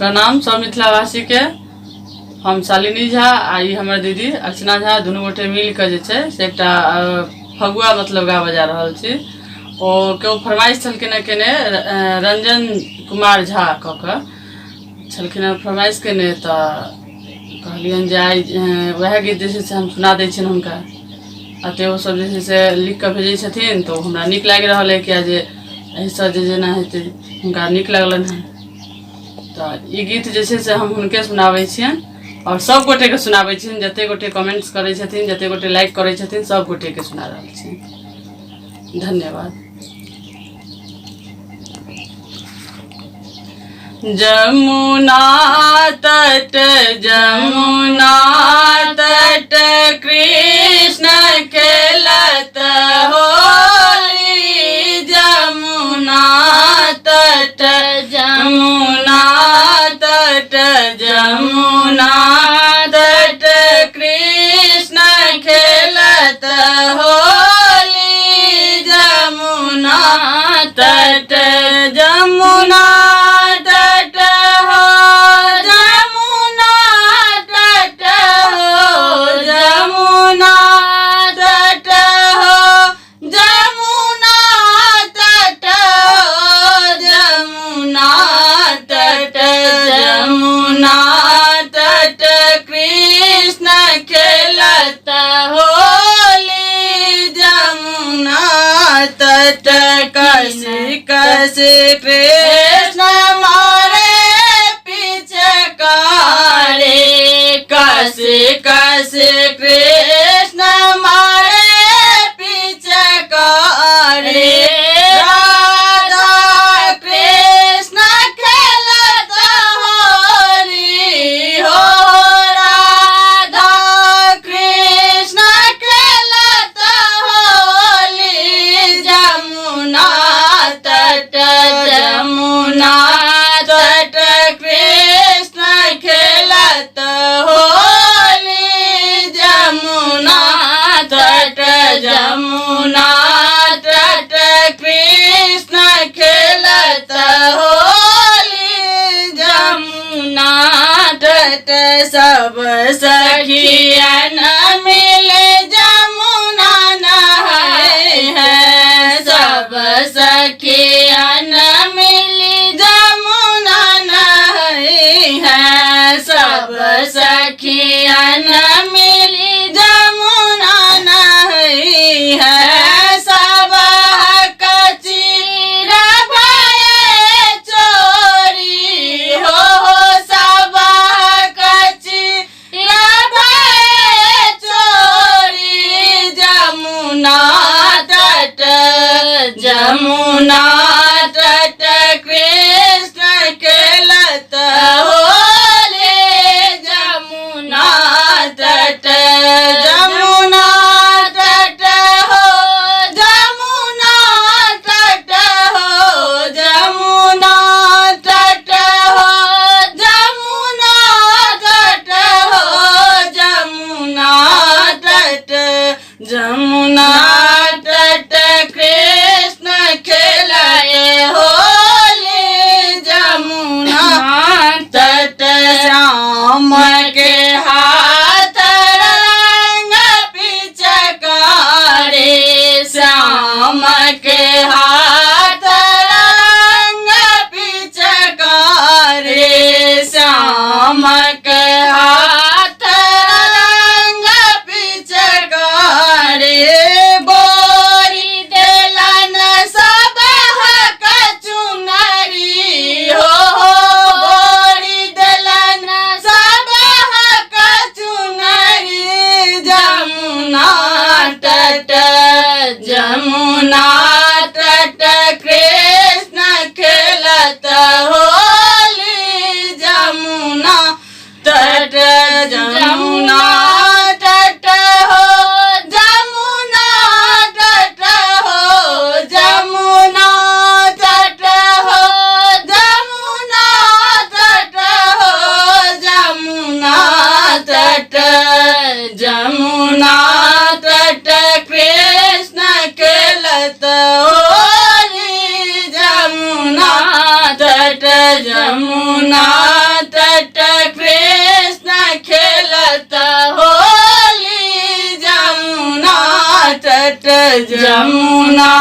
प्रणाम सब मिथिलावासी के। हम शालिनी झा आ हमर दीदी अर्चना झा दुनू गोटे मिल के जे छै से एकटा फगुआ मतलब गाबऽ जा रहल छी। ओ केओ फरमाइश छलखिन केने रंजन कुमार झा कऽ कऽ छलखिन फरमाइश केने, तऽ कहलियनि जे आइ वएह गीत जे छै से हम सुना दै छियनि हुनका। अतः ओ सब जे छै से लिख कऽ भेजै छथिन, तऽ हमरा नीक लागि रहल है किया जे एहिसँ जे जेना हेतै हुनका नीक लगलनि हँ। तऽ ई गीत जे छै से हम हुनके सुनाबै छियनि और सब गोटे के सुनाबै छियनि, जते गोटे कमेंट्स करै छथिन, जते गोटे लाइक करै छथिन, सब गोटे के सुना रहल छी। धन्यवाद। जमुना तट जमुना तट कृष्ण खेलत होली, जमुना तट जमुना तट जमुना तट कृष्ण खेलत होली, जमुना तट जमुना तट हो जमुना तट हो जमुना तट हो जमुना तट हो जमुना तट जमुना तट कृष्ण खेलत होली, जमुना तट कसी कसी कृष्ण मारे पिचकारी, कसी कसी कृष्ण मारे पिचकारी, राधा कृष्ण खेलत होली हो, राधा कृष्ण खेलत होली, जमुना तट जमुना तट कृष्ण खेलत होली, जमुना तट जमुना तट कृष्ण खेलत होली, जमुना तट सब सखियन मिल जमुना नहाए हैं, सब सखियन मिली जमुना नहाए हैं, सब सखियन मिली जमुना नहाए हैं, सब कचीर भये चोरी हो, सब कचीर भये चोरी, जमुना तट जमुना तट कृष्ण खेलत होली, जमुना तट जमुना तट हो जमुना तट हो जमुना तट हो जमुना तट हो जमुना तट जमुना तट कृष्ण खेलाए होली, जमुना तट श्याम के हाथ रंग पिचकारी, श्याम के हाथ रंग पिचकारी, श्याम के हाथ रंग पिचकारी, बोरी देलन सब हक चुनरी हो, बोरी देलन सब हक चुनरी, जमुना तट जमुना तट कृष्ण खेलत होली, जमुना तट जमुना तट हो जमुना तट हो जमुना तट हो जमुना तट हो जमुना तट जमुना तट कृष्ण खेलत होली, जमुना तट जमुना जमुना